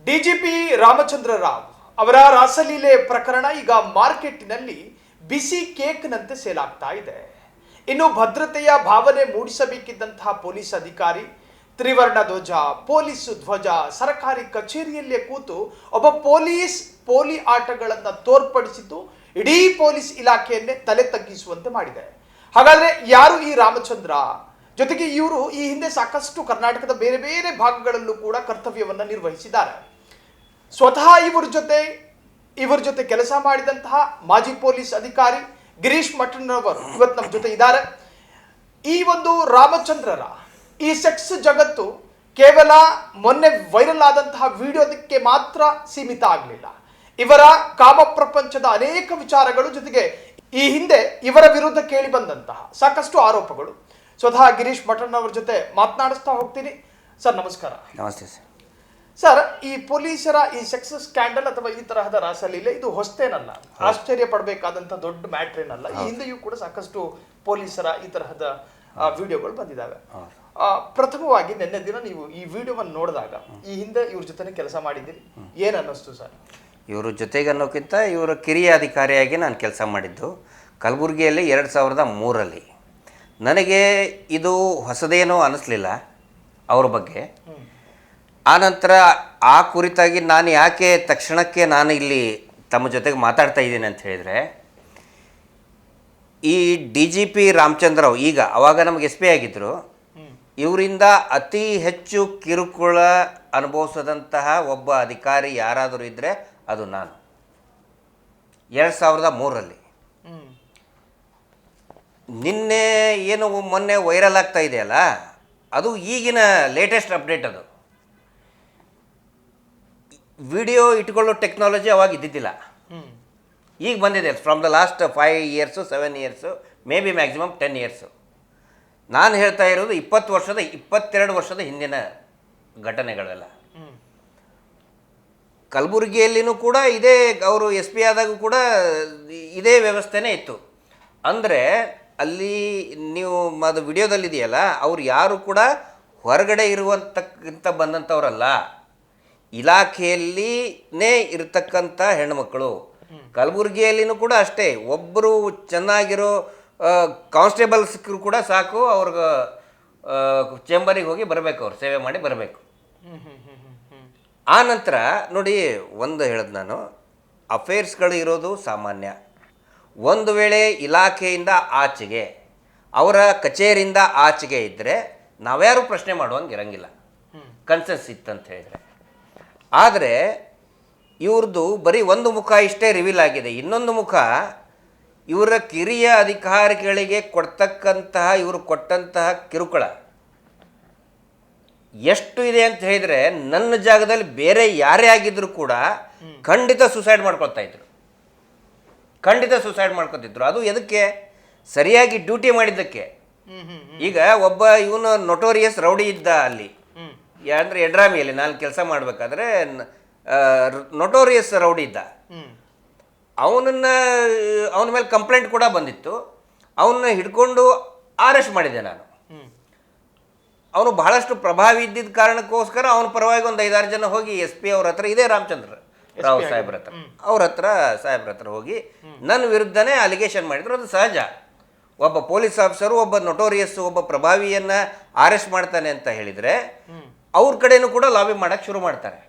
DGP Ramachandra Rao ಅವರ ರಾಸಲೀಲೆ ಪ್ರಕರಣ ಈಗ ಮಾರ್ಕೆಟ್ನಲ್ಲಿ ಬಿಸಿ ಕೇಕ್ನಂತೆ ಸೇಲ್ ಆಗ್ತಾ ಇದೆ. ಇನ್ನು ಭದ್ರತೆಯ ಭಾವನೆ ಮೂಡಿಸಬೇಕಿದ್ದಂತಹ ಪೊಲೀಸ್ ಅಧಿಕಾರಿ ತ್ರಿವರ್ಣ ಧ್ವಜ, ಪೊಲೀಸ್ ಧ್ವಜ, ಸರ್ಕಾರಿ ಕಚೇರಿಯಲ್ಲೇ ಕೂತು ಒಬ್ಬ ಪೋಲಿ ಆಟಗಳನ್ನು ತೋರ್ಪಡಿಸಿದ್ದು ಇಡೀ ಪೊಲೀಸ್ ಇಲಾಖೆಯನ್ನೇ ತಲೆ ತಗ್ಗಿಸುವಂತೆ ಮಾಡಿದೆ. ಹಾಗಾದ್ರೆ ಯಾರು ಈ ರಾಮಚಂದ್ರ? ಜೊತೆಗೆ ಇವರು ಈ ಹಿಂದೆ ಸಾಕಷ್ಟು ಕರ್ನಾಟಕದ ಬೇರೆ ಬೇರೆ ಭಾಗಗಳಲ್ಲೂ ಕೂಡ ಕರ್ತವ್ಯವನ್ನ ನಿರ್ವಹಿಸಿದ್ದಾರೆ. ಸ್ವತಃ ಇವರ ಜೊತೆ ಕೆಲಸ ಮಾಡಿದಂತಹ ಮಾಜಿ ಪೊಲೀಸ್ ಅಧಿಕಾರಿ ಗಿರೀಶ್ ಮಠಣ್ಣವರು ಇವತ್ತು ನಮ್ಮ ಜೊತೆ ಇದ್ದಾರೆ. ಈ ಒಂದು ರಾಮಚಂದ್ರರ ಈ ಸೆಕ್ಸ್ ಜಗತ್ತು ಕೇವಲ ಮೊನ್ನೆ ವೈರಲ್ ಆದಂತಹ ವಿಡಿಯೋದಕ್ಕೆ ಮಾತ್ರ ಸೀಮಿತ ಆಗಲಿಲ್ಲ. ಇವರ ಕಾಮ ಪ್ರಪಂಚದ ಅನೇಕ ವಿಚಾರಗಳು, ಜೊತೆಗೆ ಈ ಹಿಂದೆ ಇವರ ವಿರುದ್ಧ ಕೇಳಿ ಬಂದಂತಹ ಸಾಕಷ್ಟು ಆರೋಪಗಳು. ಸ್ವತಃ ಗಿರೀಶ್ ಮಠಣ್ಣವರ ಜೊತೆ ಮಾತನಾಡಿಸ್ತಾ ಹೋಗ್ತೀನಿ. ಸರ್ ನಮಸ್ಕಾರ. ನಮಸ್ತೆ ಸರ್. ಸರ್, ಈ ಪೊಲೀಸರ ಈ ಸೆಕ್ಸ್ ಸ್ಕ್ಯಾಂಡಲ್ ಅಥವಾ ಈ ತರಹದ ರಾಸಲೀಲೆ ಇದು ಹೊಸತೇನಲ್ಲ, ಆಶ್ಚರ್ಯ ಪಡಬೇಕಾದಂತ ದೊಡ್ಡ ಮ್ಯಾಟ್ರ್ ಏನಲ್ಲ. ಈ ಹಿಂದೆಯೂ ಕೂಡ ಸಾಕಷ್ಟು ಪೊಲೀಸರ ಈ ತರಹದ ವಿಡಿಯೋಗಳು ಬಂದಿದ್ದಾವೆ. ಪ್ರಥಮವಾಗಿ ನಿನ್ನೆ ದಿನ ನೀವು ಈ ವಿಡಿಯೋವನ್ನು ನೋಡಿದಾಗ ಈ ಹಿಂದೆ ಇವ್ರ ಜೊತೆ ಕೆಲಸ ಮಾಡಿದ್ದೀರಿ, ಏನ್ ಅನ್ನಿಸ್ತು ಸರ್? ಇವ್ರ ಜೊತೆಗೆ ಅನ್ನೋಕ್ಕಿಂತ ಇವರ ಕಿರಿಯ ಅಧಿಕಾರಿಯಾಗಿ ನಾನು ಕೆಲಸ ಮಾಡಿದ್ದು ಕಲಬುರಗಿಯಲ್ಲಿ 2003. ನನಗೆ ಇದು ಹೊಸದೇನೋ ಅನ್ನಿಸ್ಲಿಲ್ಲ ಅವ್ರ ಬಗ್ಗೆ. ಆನಂತರ ಆ ಕುರಿತಾಗಿ ನಾನು ಯಾಕೆ ತಕ್ಷಣಕ್ಕೆ ನಾನು ಇಲ್ಲಿ ತಮ್ಮ ಜೊತೆಗೆ ಮಾತಾಡ್ತಾ ಇದ್ದೀನಿ ಅಂತ ಹೇಳಿದರೆ, ಈ DGP ರಾಮಚಂದ್ರ ರಾವ್ ಈಗ ಅವಾಗ ನಮಗೆ SP ಆಗಿದ್ದರು. ಇವರಿಂದ ಅತಿ ಹೆಚ್ಚು ಕಿರುಕುಳ ಅನುಭವಿಸದಂತಹ ಒಬ್ಬ ಅಧಿಕಾರಿ ಯಾರಾದರೂ ಇದ್ದರೆ ಅದು ನಾನು. 2003. ನಿನ್ನೆ ಏನು ಮೊನ್ನೆ ವೈರಲ್ ಆಗ್ತಾ ಇದೆಯಲ್ಲ, ಅದು ಈಗಿನ ಲೇಟೆಸ್ಟ್ ಅಪ್ಡೇಟ್. ಅದು ವಿಡಿಯೋ ಇಟ್ಕೊಳ್ಳೋ ಟೆಕ್ನಾಲಜಿ ಅವಾಗ ಇದ್ದಿದ್ದಿಲ್ಲ, ಈಗ ಬಂದಿದೆ. From the last 5 years 7 years, may be maximum 10 years. ನಾನು ಹೇಳ್ತಾ ಇರೋದು 22 ವರ್ಷದ ಹಿಂದಿನ ಘಟನೆಗಳೆಲ್ಲ. ಕಲಬುರಗಿಯಲ್ಲಿನೂ ಕೂಡ ಇದೇ, ಅವರು SP ಆದಾಗೂ ಕೂಡ ಇದೇ ವ್ಯವಸ್ಥೆನೇ ಇತ್ತು. ಅಂದರೆ ಅಲ್ಲಿ ನೀವು ಅದು ವಿಡಿಯೋದಲ್ಲಿದೆಯಲ್ಲ, ಅವ್ರು ಯಾರು ಕೂಡ ಹೊರಗಡೆ ಇರುವಂತಕ್ಕಿಂತ ಬಂದಂಥವ್ರಲ್ಲ, ಇಲಾಖೆಯಲ್ಲಿನೇ ಇರತಕ್ಕಂಥ ಹೆಣ್ಮಕ್ಕಳು. ಕಲಬುರಗಿಯಲ್ಲಿನೂ ಕೂಡ ಅಷ್ಟೇ, ಒಬ್ಬರು ಚೆನ್ನಾಗಿರೋ ಕಾನ್ಸ್ಟೇಬಲ್ ಸಿಕ್ಕರು ಕೂಡ ಸಾಕು, ಅವ್ರಿಗೆ ಚೇಂಬರಿಗೆ ಹೋಗಿ ಬರಬೇಕು, ಅವ್ರು ಸೇವೆ ಮಾಡಿ ಬರಬೇಕು. ಆ ನಂತರ ನೋಡಿ, ಒಂದು ಹೇಳೋದು ನಾನು, ಅಫೇರ್ಸ್ಗಳು ಇರೋದು ಸಾಮಾನ್ಯ. ಒಂದು ವೇಳೆ ಇಲಾಖೆಯಿಂದ ಆಚೆಗೆ, ಅವರ ಕಚೇರಿಯಿಂದ ಆಚೆಗೆ ಇದ್ದರೆ ನಾವ್ಯಾರು ಪ್ರಶ್ನೆ ಮಾಡುವಂಗೆ ಇರಂಗಿಲ್ಲ, ಕನ್ಸೆನ್ಸ್ ಇತ್ತಂತ ಹೇಳಿದರೆ. ಆದರೆ ಇವ್ರದ್ದು ಬರೀ ಒಂದು ಮುಖ ಇಷ್ಟೇ ರಿವೀಲ್ ಆಗಿದೆ. ಇನ್ನೊಂದು ಮುಖ ಇವರ ಕಿರಿಯ ಅಧಿಕಾರಿಗಳಿಗೆ ಇವರು ಕೊಟ್ಟಂತಹ ಕಿರುಕುಳ ಎಷ್ಟು ಇದೆ ಅಂತ ಹೇಳಿದರೆ, ನನ್ನ ಜಾಗದಲ್ಲಿ ಬೇರೆ ಯಾರೇ ಆಗಿದ್ರು ಕೂಡ ಖಂಡಿತ ಸುಸೈಡ್ ಮಾಡ್ಕೊತಿದ್ರು. ಅದು ಎದಕ್ಕೆ? ಸರಿಯಾಗಿ ಡ್ಯೂಟಿ ಮಾಡಿದ್ದಕ್ಕೆ. ಈಗ ಒಬ್ಬ ಇವನು ನೊಟೋರಿಯಸ್ ರೌಡಿ ಇದ್ದ ಅಲ್ಲಿ, ಅಂದರೆ ಎಡ್ರಾಮಿಯಲ್ಲಿ ನಾನು ಕೆಲಸ ಮಾಡಬೇಕಾದ್ರೆ ನೊಟೋರಿಯಸ್ ರೌಡಿ ಇದ್ದ. ಅವನ ಮೇಲೆ ಕಂಪ್ಲೇಂಟ್ ಕೂಡ ಬಂದಿತ್ತು. ಅವನ್ನ ಹಿಡ್ಕೊಂಡು ಅರೆಸ್ಟ್ ಮಾಡಿದೆ ನಾನು. ಅವನು ಬಹಳಷ್ಟು ಪ್ರಭಾವಿ ಇದ್ದಿದ್ದ ಕಾರಣಕ್ಕೋಸ್ಕರ ಅವನ ಪರವಾಗಿ ಒಂದು 5-6 ಜನ ಹೋಗಿ SP ಅವ್ರ ಹತ್ರ, ಇದೇ ರಾಮಚಂದ್ರ ರಾವ್ ಸಾಹೇಬ್ರ ಹತ್ರ ಹೋಗಿ ನನ್ನ ವಿರುದ್ಧನೇ ಅಲಿಗೇಷನ್ ಮಾಡಿದ್ರು. ಅದು ಸಹಜ. ಒಬ್ಬ ಪೊಲೀಸ್ ಆಫೀಸರು ಒಬ್ಬ ನೊಟೋರಿಯಸ್ ಒಬ್ಬ ಪ್ರಭಾವಿಯನ್ನು ಅರೆಸ್ಟ್ ಮಾಡ್ತಾನೆ ಅಂತ ಹೇಳಿದರೆ ಅವ್ರ ಕಡೆನೂ ಕೂಡ ಲಾಬಿ ಮಾಡೋಕ್ಕೆ ಶುರು ಮಾಡ್ತಾರೆ.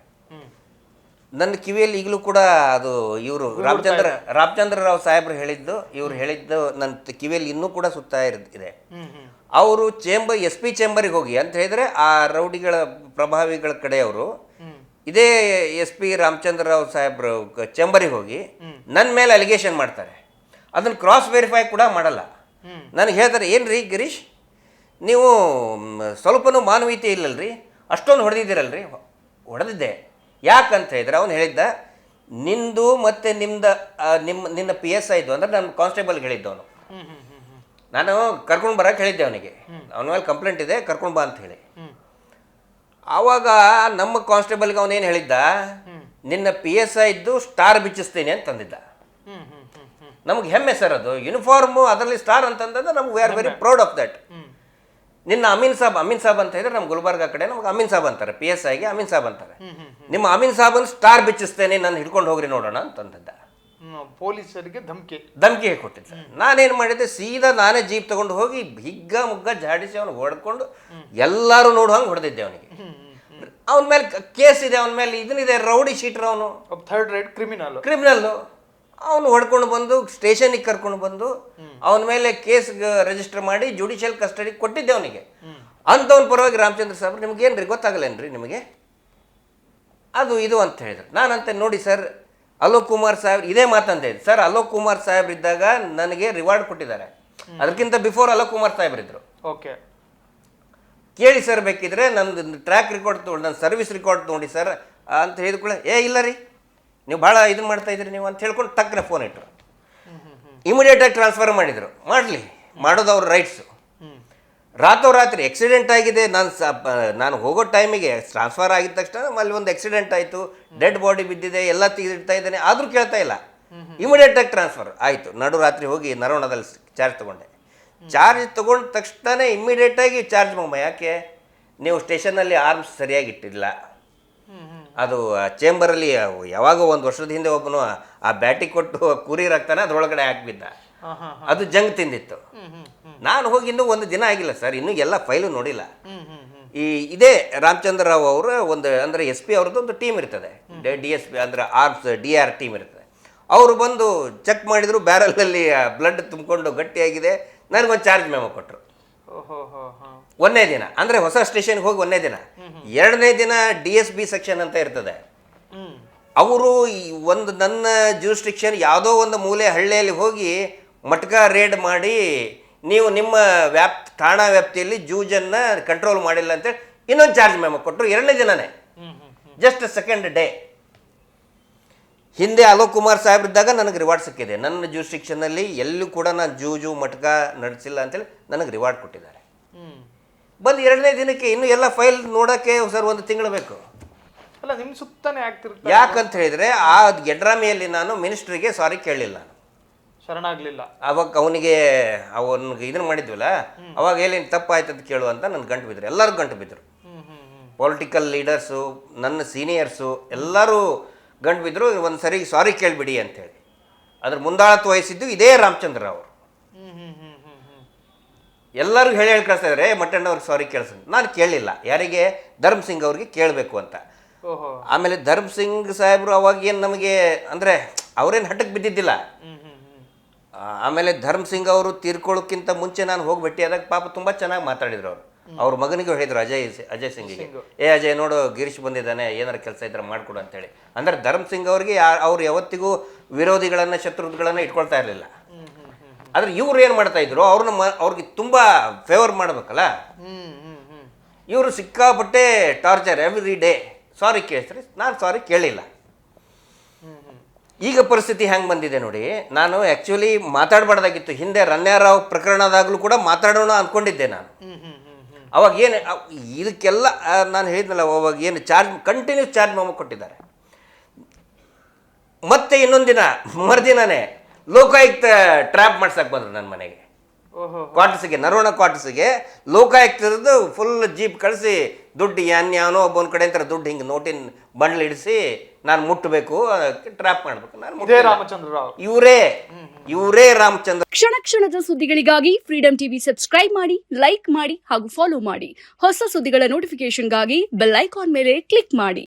ನನ್ನ ಕಿವಿಯಲ್ಲಿ ಈಗಲೂ ಕೂಡ ಅದು ಇವರು ರಾಮಚಂದ್ರ ರಾವ್ ಸಾಹೇಬ್ರು ಇವ್ರು ಹೇಳಿದ್ದು ನನ್ನ ಕಿವಿಯಲ್ಲಿ ಇನ್ನೂ ಕೂಡ ಸುತ್ತಾ ಇದೆ. ಅವರು SP ಚೇಂಬರಿಗೆ ಹೋಗಿ ಅಂತ ಹೇಳಿದರೆ, ಆ ರೌಡಿಗಳ ಪ್ರಭಾವಿಗಳ ಕಡೆಯವರು ಇದೇ SP ರಾಮಚಂದ್ರ ರಾವ್ ಸಾಹೇಬ್ರು ಚೇಂಬರಿಗೆ ಹೋಗಿ ನನ್ನ ಮೇಲೆ ಅಲಿಗೇಷನ್ ಮಾಡ್ತಾರೆ. ಅದನ್ನು ಕ್ರಾಸ್ ವೆರಿಫೈ ಕೂಡ ಮಾಡಲ್ಲ. ನನಗೆ ಹೇಳ್ತಾರೆ, ಏನ್ರಿ ಗಿರೀಶ್, ನೀವು ಸ್ವಲ್ಪನೂ ಮಾನವೀಯತೆ ಇಲ್ಲಲ್ರಿ, ಅಷ್ಟೊಂದು ಹೊಡೆದಿದ್ದೀರಲ್ರಿ. ಹೊಡೆದಿದ್ದೆ. ಯಾಕಂತ ಹೇಳಿದ್ರೆ ಅವನು ಹೇಳಿದ್ದ, ನಿಂದು ಮತ್ತು ನಿನ್ನ PSI ಇದ್ದು, ಅಂದರೆ ನನ್ನ ಕಾನ್ಸ್ಟೇಬಲ್ಗೆ ಹೇಳಿದ್ದವನು. ನಾನು ಕರ್ಕೊಂಡು ಬರೋಕ್ಕೆ ಹೇಳಿದ್ದೆ ಅವನಿಗೆ, ಅವನ ಮೇಲೆ ಕಂಪ್ಲೇಂಟ್ ಇದೆ, ಕರ್ಕೊಂಡು ಬಾ ಅಂತ ಹೇಳಿ. ಆವಾಗ ನಮ್ಮ ಕಾನ್ಸ್ಟೇಬಲ್ಗೆ ಅವನೇನು ಹೇಳಿದ್ದ, ನಿನ್ನ PSI ಇದ್ದು ಸ್ಟಾರ್ ಬಿಚ್ಚಿಸ್ತೀನಿ ಅಂತಂದಿದ್ದ. ನಮಗೆ ಹೆಮ್ಮೆ ಸರ್, ಅದು ಯೂನಿಫಾರ್ಮು ಅದರಲ್ಲಿ ಸ್ಟಾರ್ ಅಂತಂದ್ರೆ ನಮ್ಗೆ we are very proud of that. ನಿನ್ನ ಅಮೀನ್ ಸಾಬ್ ಅಂತ ಹೇಳಿದ್ರೆ ನಮ್ಮ ಗುಲ್ಬರ್ಗ ಕಡೆ ನಮ್ಗೆ ಅಮೀನ್ ಸಾಬ್ ಅಂತಾರೆ, PSIಗೆ ಅಮೀನ್ ಸಾಬ್ ಅಂತಾರೆ. ನಿಮ್ಮ ಅಮೀನ್ ಸಾಬನ್ ಸ್ಟಾರ್ ಬಿಚ್ಚಿಸ್ತೇನೆ, ನಾನು ಹಿಡ್ಕೊಂಡು ಹೋಗ್ರಿ ನೋಡೋಣ ಅಂತಂದಿದ್ದ. ಪೊಲೀಸರಿಗೆ ಧಮಕಿ ಕೊಟ್ಟಿದ್ದ. ನಾನೇನು ಮಾಡಿದ್ದೆ, ಸೀದಾ ನಾನೇ ಜೀಪ್ ತಗೊಂಡು ಹೋಗಿ ಹಿಗ್ಗ ಮುಗ್ಗ ಜಾಡಿಸಿ ಅವ್ನಿಗೆ ಹೊಡೆದ್ಕೊಂಡು ಎಲ್ಲರೂ ನೋಡು ಹಂಗೆ ಹೊಡೆದಿದ್ದೆ ಅವನಿಗೆ. ಅವನ ಮೇಲೆ ಕೇಸ್ ಇದೆ, ಅವನ ಮೇಲೆ ಇದನ್ನಿದೆ, ರೌಡಿ ಶೀಟರ್, ಅವನು ಥರ್ಡ್ ರೇಟ್ ಕ್ರಿಮಿನಲ್ಲು. ಅವನು ಹೊಡ್ಕೊಂಡು ಬಂದು ಸ್ಟೇಷನಿಗೆ ಕರ್ಕೊಂಡು ಬಂದು ಅವನ ಮೇಲೆ ಕೇಸ್ ರಿಜಿಸ್ಟರ್ ಮಾಡಿ ಜುಡಿಷಿಯಲ್ ಕಸ್ಟಡಿಗೆ ಕೊಟ್ಟಿದ್ದೆ ಅವನಿಗೆ. ಅಂಥವನ ಪರವಾಗಿ ರಾಮಚಂದ್ರ ಸಾಹೇಬ್ರು ನಿಮ್ಗೇನ್ರಿ ಗೊತ್ತಾಗಲ್ಲೇನ್ರಿ ನಿಮಗೆ ಅದು ಇದು ಅಂತ ಹೇಳಿದ್ರು. ನಾನಂತೆ ನೋಡಿ ಸರ್, ಅಲೋಕ್ ಕುಮಾರ್ ಸಾಹೇಬ್ ಇದೇ ಮಾತಂತ ಇದೆ ಸರ್. ಅಲೋಕ್ ಕುಮಾರ್ ಸಾಹೇಬ್ರು ಇದ್ದಾಗ ನನಗೆ ರಿವಾರ್ಡ್ ಕೊಟ್ಟಿದ್ದಾರೆ, ಅದಕ್ಕಿಂತ ಬಿಫೋರ್ ಅಲೋಕ್ ಕುಮಾರ್ ಸಾಹೇಬ್ರಿದ್ರು. ಓಕೆ, ಕೇಳಿ ಸರ್, ಬೇಕಿದ್ರೆ ನಂದು ಟ್ರ್ಯಾಕ್ ರೆಕಾರ್ಡ್ ತೊಗೊಂಡು ನನ್ನ ಸರ್ವಿಸ್ ರೆಕಾರ್ಡ್ ನೋಡಿ ಸರ್ ಅಂತ ಹೇಳಿದ್ಕೊಳ್ಳೆ, ಇಲ್ಲ ರೀ ನೀವು ಭಾಳ ಇದನ್ನು ಮಾಡ್ತಾ ಇದ್ರಿ ನೀವು ಅಂತ ಹೇಳ್ಕೊಂಡು ತಕ್ಕನೆ ಫೋನ್ ಇಟ್ಟರು. ಇಮಿಡಿಯೇಟಾಗಿ ಟ್ರಾನ್ಸ್ಫರ್ ಮಾಡಿದರು. ಮಾಡೋದು ಅವ್ರ ರೈಟ್ಸು. ರಾತ್ರೋರಾತ್ರಿ ಆಕ್ಸಿಡೆಂಟ್ ಆಗಿದೆ, ನಾನು ಹೋಗೋ ಟೈಮಿಗೆ ಟ್ರಾನ್ಸ್ಫರ್ ಆಗಿದ ತಕ್ಷಣ ಅಲ್ಲಿ ಒಂದು ಆಕ್ಸಿಡೆಂಟ್ ಆಯಿತು, ಡೆಡ್ ಬಾಡಿ ಬಿದ್ದಿದೆ, ಎಲ್ಲ ತೆಗೆದಿಡ್ತಾ ಇದ್ದೇನೆ, ಆದರೂ ಕೇಳ್ತಾ ಇಲ್ಲ. ಇಮಿಡಿಯೇಟಾಗಿ ಟ್ರಾನ್ಸ್ಫರ್ ಆಯಿತು. ನಡು ರಾತ್ರಿ ಹೋಗಿ ನರವಣದಲ್ಲಿ ಚಾರ್ಜ್ ತೊಗೊಂಡೆ. ಚಾರ್ಜ್ ತೊಗೊಂಡ ತಕ್ಷಣ ಇಮ್ಮಿಡಿಯೇಟಾಗಿ ಚಾರ್ಜ್ ಯಾಕೆ ನೀವು ಸ್ಟೇಷನ್ನಲ್ಲಿ ಆರ್ಮ್ಸ್ ಸರಿಯಾಗಿ ಇಟ್ಟಿಲ್ಲ. ಅದು ಚೇಂಬರಲ್ಲಿ ಯಾವಾಗ ಒಂದು ವರ್ಷದ ಹಿಂದೆ ಒಬ್ಬನು ಆ ಬ್ಯಾಟಿ ಕೊಟ್ಟು ಕುರಿ ರಕ್ತಾನೆ ಅದರೊಳಗಡೆ ಹಾಕ್ಬಿದ್ದ, ಅದು ಜಂಗ್ ತಿಂದಿತ್ತು. ನಾನು ಹೋಗಿ ಇನ್ನೂ ಒಂದು ದಿನ ಆಗಿಲ್ಲ ಸರ್, ಇನ್ನೂ ಎಲ್ಲ ಫೈಲು ನೋಡಿಲ್ಲ. ಇದೇ ರಾಮಚಂದ್ರ ರಾವ್ ಅವರ ಒಂದು ಅಂದರೆ SP ಅವ್ರದ್ದು ಒಂದು ಟೀಮ್ ಇರ್ತದೆ, DSP ಅಂದರೆ ಆರ್ಮ್ಸ್ DR ಟೀಮ್ ಇರ್ತದೆ. ಅವರು ಬಂದು ಚೆಕ್ ಮಾಡಿದ್ರು, ಬ್ಯಾರಲಲ್ಲಿ ಬ್ಲಡ್ ತುಂಬಿಕೊಂಡು ಗಟ್ಟಿಯಾಗಿದೆ. ನನಗೊಂದು ಚಾರ್ಜ್ ಮೆಮೊ ಕೊಟ್ಟರು. ಒಂದನೇ ದಿನ ಅಂದರೆ ಹೊಸ ಸ್ಟೇಷನ್ಗೆ ಹೋಗಿ ಒಂದನೇ ದಿನ. ಎರಡನೇ ದಿನ DSB ಸೆಕ್ಷನ್ ಅಂತ ಇರ್ತದೆ. ಅವರು ಒಂದು ನನ್ನ ಜ್ಯೂರಿಸ್ಡಿಕ್ಷನ್ ಯಾವುದೋ ಒಂದು ಮೂಲೆ ಹಳ್ಳಿಯಲ್ಲಿ ಹೋಗಿ ಮಟ್ಕ ರೇಡ್ ಮಾಡಿ ನೀವು ನಿಮ್ಮ ಠಾಣಾ ವ್ಯಾಪ್ತಿಯಲ್ಲಿ ಜೂಜನ್ನು ಕಂಟ್ರೋಲ್ ಮಾಡಿಲ್ಲ ಅಂತೇಳಿ ಇನ್ನೊಂದು ಚಾರ್ಜ್ ಮೆಮೊ ಕೊಟ್ಟರು. ಎರಡನೇ ದಿನನೇ, ಜಸ್ಟ್ ಸೆಕೆಂಡ್ ಡೇ. ಹಿಂದೆ ಅಲೋಕ್ ಕುಮಾರ್ ಸಾಹೇಬ್ರಿದ್ದಾಗ ನನಗೆ ರಿವಾರ್ಡ್ ಸಿಕ್ಕಿದೆ. ನನ್ನ ಜ್ಯೂರಿಸ್ಡಿಕ್ಷನ್ನಲ್ಲಿ ಎಲ್ಲೂ ಕೂಡ ನಾನು ಜೂಜು ಮಟ್ಕ ನಡೆಸಿಲ್ಲ ಅಂತೇಳಿ ನನಗೆ ರಿವಾರ್ಡ್ ಕೊಟ್ಟಿದ್ದಾರೆ. ಬಂದು ಎರಡನೇ ದಿನಕ್ಕೆ ಇನ್ನೂ ಎಲ್ಲ ಫೈಲ್ ನೋಡೋಕ್ಕೆ ಸರ್ ಒಂದು ತಿಂಗಳು ಬೇಕು. ಅಲ್ಲ, ನಿಮ್ಮ ಸುತ್ತಾನೆ ಆಗ್ತಿರುತ್ತೆ. ಯಾಕಂತ ಹೇಳಿದರೆ ಆ ಗೆಡ್ರಾಮಿಯಲ್ಲಿ ನಾನು ಮಿನಿಸ್ಟ್ರಿಗೆ ಸಾರಿ ಕೇಳಲಿಲ್ಲ, ಶರಣಾಗಲಿಲ್ಲ. ಅವಾಗ ಅವನಿಗೆ ಇದನ್ನು ಮಾಡಿದ್ವಲ್ಲ, ಅವಾಗ ಎಲ್ಲಿ ತಪ್ಪಾಯ್ತು ಅಂತ ಕೇಳು ಅಂತ ನನ್ನ ಗಂಟು ಬಿದ್ದರು. ಎಲ್ಲರೂ ಗಂಟು ಬಿದ್ದರು. ಪೊಲಿಟಿಕಲ್ ಲೀಡರ್ಸು, ನನ್ನ ಸೀನಿಯರ್ಸು ಎಲ್ಲರೂ ಗಂಟು ಬಿದ್ದರು. ಒಂದು ಸರಿ ಸಾರಿ ಕೇಳಿಬಿಡಿ ಅಂತೇಳಿ. ಅದ್ರ ಮುಂದಾಳತ್ವ ವಹಿಸಿದ್ದು ಇದೇ ರಾಮಚಂದ್ರ ಅವರು. ಎಲ್ಲರಿಗೂ ಹೇಳಿ ಕಳಿಸ್ತಾ ಇದ್ದಾರೆ, ಮಟ್ಟಣ್ಣವ್ರಿಗೆ ಸಾರಿ ಕೇಳಿಸ್. ನಾನು ಕೇಳಲಿಲ್ಲ. ಯಾರಿಗೆ? ಧರ್ಮ್ ಸಿಂಗ್ ಅವ್ರಿಗೆ ಕೇಳಬೇಕು ಅಂತ. ಆಮೇಲೆ ಧರ್ಮ್ ಸಿಂಗ್ ಸಾಹೇಬರು ಅವಾಗ ಏನು ನಮಗೆ ಅಂದರೆ ಅವರೇನು ಹಠಕ್ಕೆ ಬಿದ್ದಿದ್ದಿಲ್ಲ. ಆಮೇಲೆ ಧರ್ಮ್ ಸಿಂಗ್ ಅವರು ತೀರ್ಕೊಳ್ಳೋಕ್ಕಿಂತ ಮುಂಚೆ ನಾನು ಹೋಗಿ ಭೇಟಿಯಾದಾಗ ಪಾಪ ತುಂಬ ಚೆನ್ನಾಗಿ ಮಾತಾಡಿದ್ರು ಅವರು. ಅವ್ರ ಮಗನಿಗೂ ಹೇಳಿದ್ರು, ಅಜಯ್ ಸಿಂಗಿಗೆ, ಅಜಯ್ ನೋಡು ಗಿರೀಶ್ ಬಂದಿದ್ದಾನೆ, ಏನಾರು ಕೆಲಸ ಇದ್ರೆ ಮಾಡಿಕೊಡು ಅಂತೇಳಿ. ಅಂದರೆ ಧರ್ಮ್ ಸಿಂಗ್ ಅವ್ರಿಗೆ ಅವ್ರು ಯಾವತ್ತಿಗೂ ವಿರೋಧಿಗಳನ್ನು ಶತ್ರುಗಳನ್ನು ಇಟ್ಕೊಳ್ತಾ ಇರಲಿಲ್ಲ. ಆದರೆ ಇವ್ರು ಏನು ಮಾಡ್ತಾ ಇದ್ರು, ಅವ್ರಿಗೆ ತುಂಬ ಫೇವರ್ ಮಾಡಬೇಕಲ್ಲ. ಇವರು ಸಿಕ್ಕಾಪಟ್ಟೆ ಟಾರ್ಚರ್ ಎವ್ರಿ ಡೇ. ಸಾರಿ ಕೇಳಿಸ್ರಿ, ನಾನು ಸಾರಿ ಕೇಳಿಲ್ಲ. ಈಗ ಪರಿಸ್ಥಿತಿ ಹೆಂಗೆ ಬಂದಿದೆ ನೋಡಿ. ನಾನು ಆ್ಯಕ್ಚುಲಿ ಮಾತಾಡಬಾರ್ದಾಗಿತ್ತು. ಹಿಂದೆ ರನ್ಯಾರಾವ್ ಪ್ರಕರಣದಾಗಲೂ ಕೂಡ ಮಾತಾಡೋಣ ಅಂದ್ಕೊಂಡಿದ್ದೆ ನಾನು. ಅವಾಗ ಏನು ಇದಕ್ಕೆಲ್ಲ ನಾನು ಹೇಳಿದ್ನಲ್ಲ, ಅವಾಗ ಏನು ಕಂಟಿನ್ಯೂಸ್ ಚಾರ್ಜ್ ಮೆಮೊ ಕೊಟ್ಟಿದ್ದಾರೆ. ಮತ್ತೆ ಇನ್ನೊಂದು ದಿನ ಮರುದಿನನೇ ಲೋಕಾಯುಕ್ತ ಟ್ರ್ಯಾಪ್ ಮಾಡ್ಸಕ್ಕೆ ಬಂದರು ನನ್ನ ಮನೆಗೆ, ಕ್ವಾರ್ಟರ್ಸಿಗೆ, ನರವಣ ಕ್ವಾರ್ಟರ್ಸಿಗೆ. ಲೋಕಾಯುಕ್ತರದ್ದು ಫುಲ್ ಜೀಪ್ ಕಳಿಸಿ ದುಡ್ಡು ಯಾನ್ಯಾವನೋ ಒಬ್ಬೊಂದು ಕಡೆ ಅಂತ ದುಡ್ಡು ಹಿಂಗೆ ನೋಟಿನ ಬಂಡ್ಲು ಇಡಿಸಿ ನಾನು ಮುಟ್ಟಬೇಕು, ಟ್ರ್ಯಾಪ್ ಮಾಡಬೇಕು. ನಾನು ಇವರೇ ರಾಮಚಂದ್ರ. ಕ್ಷಣ ಕ್ಷಣದ ಸುದ್ದಿಗಳಿಗಾಗಿ ಫ್ರೀಡಂ ಟಿವಿ ಸಬ್ಸ್ಕ್ರೈಬ್ ಮಾಡಿ, ಲೈಕ್ ಮಾಡಿ ಹಾಗೂ ಫಾಲೋ ಮಾಡಿ. ಹೊಸ ಸುದ್ದಿಗಳ ನೋಟಿಫಿಕೇಶನ್ಗಾಗಿ ಬೆಲ್ ಐಕಾನ್ ಮೇಲೆ ಕ್ಲಿಕ್ ಮಾಡಿ.